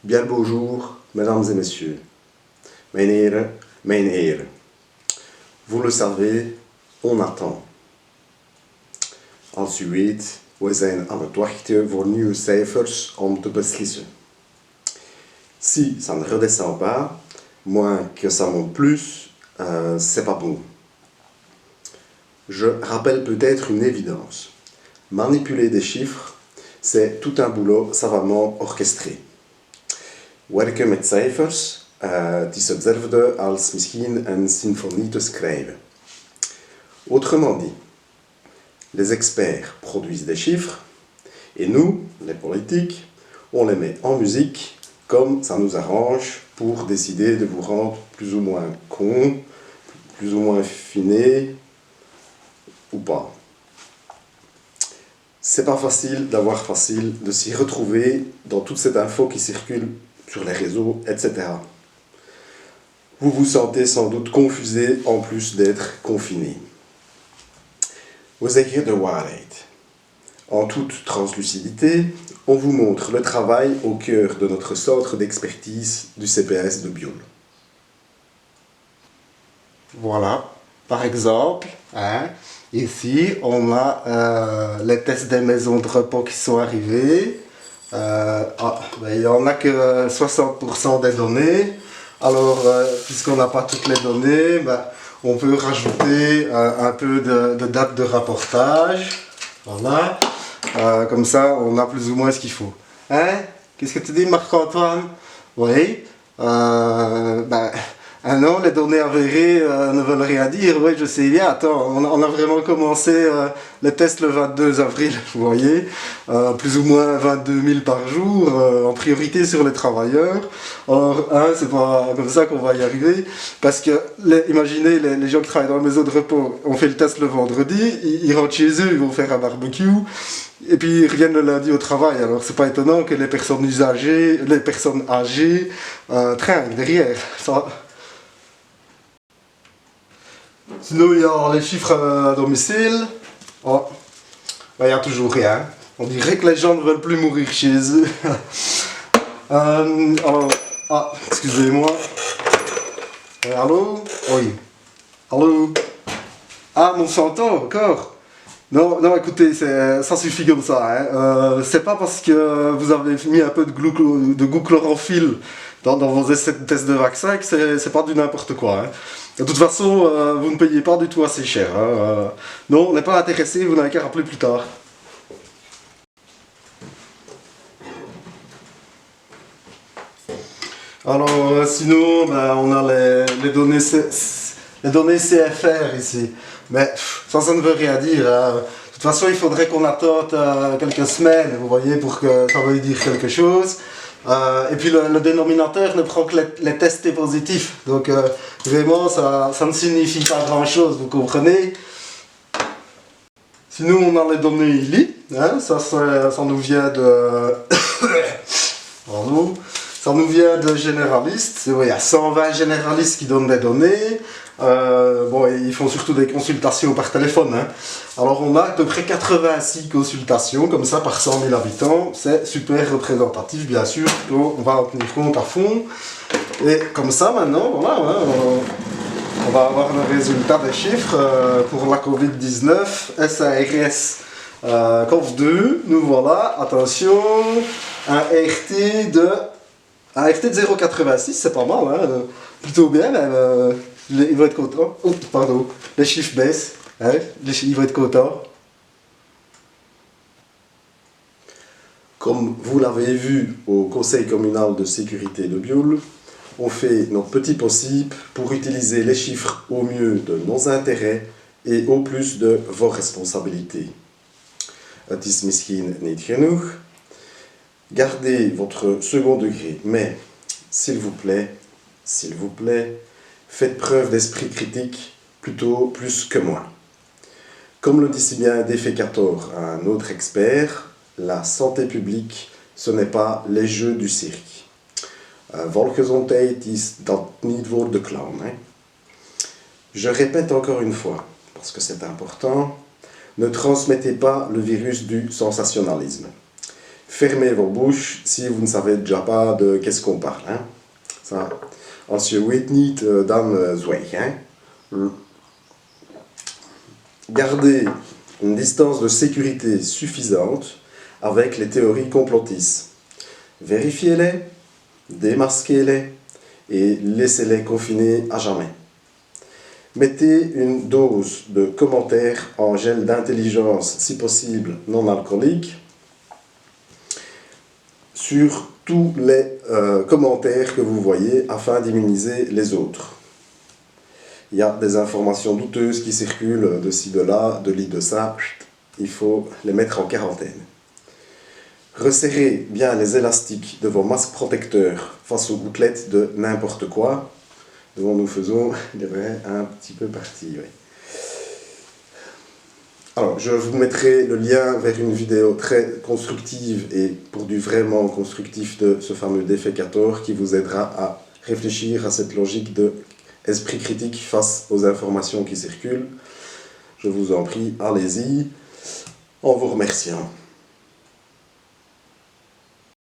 Bien le beau jour, mesdames et messieurs. Mijn heren, mijn heren. Vous le savez, on attend. Als u weet, we zijn aan het wachten voor nieuwe cijfers om te beslissen. Si ça ne redescend pas, moins que ça monte plus, c'est pas bon. Je rappelle peut-être une évidence. Manipuler des chiffres, c'est tout un boulot savamment orchestré. Werken met cijfers, het is hetzelfde als misschien een symfonie te schrijven. Autrement dit, les experts produisent des chiffres et nous, les politiques, on les met en musique comme ça nous arrange pour décider de vous rendre plus ou moins con, plus ou moins finé ou pas. C'est pas facile d'avoir facile de s'y retrouver dans toute cette info qui circule sur les réseaux, etc. Vous vous sentez sans doute confusé en plus d'être confiné. We zeggen de waarheid. En toute translucidité, on vous montre le travail au cœur de notre centre d'expertise du CPS de Biol. Voilà, par exemple, ici on a les tests des maisons de repos qui sont arrivés. Il n'y en a que 60% des données. Alors, puisqu'on n'a pas toutes les données, on peut rajouter un peu de date de rapportage. Voilà. Comme ça, on a plus ou moins ce qu'il faut. Qu'est-ce que tu dis, Marc-Antoine? Oui. Non, les données avérées ne veulent rien dire. Oui, je sais bien. Attends, on a vraiment commencé les tests le 22 avril, vous voyez. Plus ou moins 22 000 par jour, en priorité sur les travailleurs. Or, c'est pas comme ça qu'on va y arriver. Parce que, imaginez, les gens qui travaillent dans la maison de repos, on fait le test le vendredi, ils rentrent chez eux, ils vont faire un barbecue. Et puis ils reviennent le lundi au travail, alors c'est pas étonnant que les personnes âgées trinquent derrière. Ça. Sinon il y a les chiffres à domicile. Il n'y a toujours rien. On dirait que les gens ne veulent plus mourir chez eux. Excusez-moi. Allô? Oui. Allô? Monsanto, encore? Non, écoutez, ça suffit comme ça. C'est pas parce que vous avez mis un peu de goût chlorophylle dans vos tests de vaccin que c'est pas du n'importe quoi. De toute façon, vous ne payez pas du tout assez cher. Non, on n'est pas intéressé, vous n'avez qu'à rappeler plus tard. Alors, sinon, on a les données CFR ici. Mais ça ne veut rien dire. De toute façon, il faudrait qu'on attende quelques semaines, vous voyez, pour que ça veuille dire quelque chose. Et puis le dénominateur ne prend que les tests positifs. Donc vraiment, ça ne signifie pas grand-chose, vous comprenez? Sinon, on a les données ILI. Ça nous vient de... Pardon. Ça nous vient de généralistes. Il y a 120 généralistes qui donnent des données. Ils font surtout des consultations par téléphone. Alors on a à peu près 86 consultations comme ça par 100 000 habitants. C'est super représentatif, bien sûr. Donc on va en tenir compte à fond. Et comme ça maintenant, voilà, on va avoir le résultat des chiffres pour la Covid-19, SARS COV2. Nous voilà, attention, un RT de 0,86, c'est pas mal, plutôt bien même. Il va être content. Oh, pardon. Les chiffres baissent. Il va être content. Comme vous l'avez vu au Conseil communal de sécurité de Biol, on fait notre petit possible pour utiliser les chiffres au mieux de nos intérêts et au plus de vos responsabilités. Het is misschien niet genoeg. Gardez votre second degré, mais s'il vous plaît, faites preuve d'esprit critique plutôt plus que moi. Comme le dit si bien Defecator, un autre expert, la santé publique, ce n'est pas les jeux du cirque. Volksgezondheid is dat niet voor de clown. Je répète encore une fois, parce que c'est important, ne transmettez pas le virus du sensationnalisme. fermez vos bouches si vous ne savez déjà pas de qu'est-ce qu'on parle. Hein. Ça, als je weet niet, dan zwijg. Hein. Gardez une distance de sécurité suffisante avec les théories complotistes. Vérifiez-les, démasquez-les et laissez-les confiner à jamais. Mettez une dose de commentaires en gel d'intelligence, si possible non alcoolique, sur tous les commentaires que vous voyez afin d'immuniser les autres. Il y a des informations douteuses qui circulent de ci, de là, de li, de ça. Il faut les mettre en quarantaine. Resserrez bien les élastiques de vos masques protecteurs face aux gouttelettes de n'importe quoi, dont nous faisons un petit peu partie. Oui. Alors, je vous mettrai le lien vers une vidéo très constructive et pour du vraiment constructif de ce fameux défécateur qui vous aidera à réfléchir à cette logique de esprit critique face aux informations qui circulent. Je vous en prie, allez-y, en vous remerciant.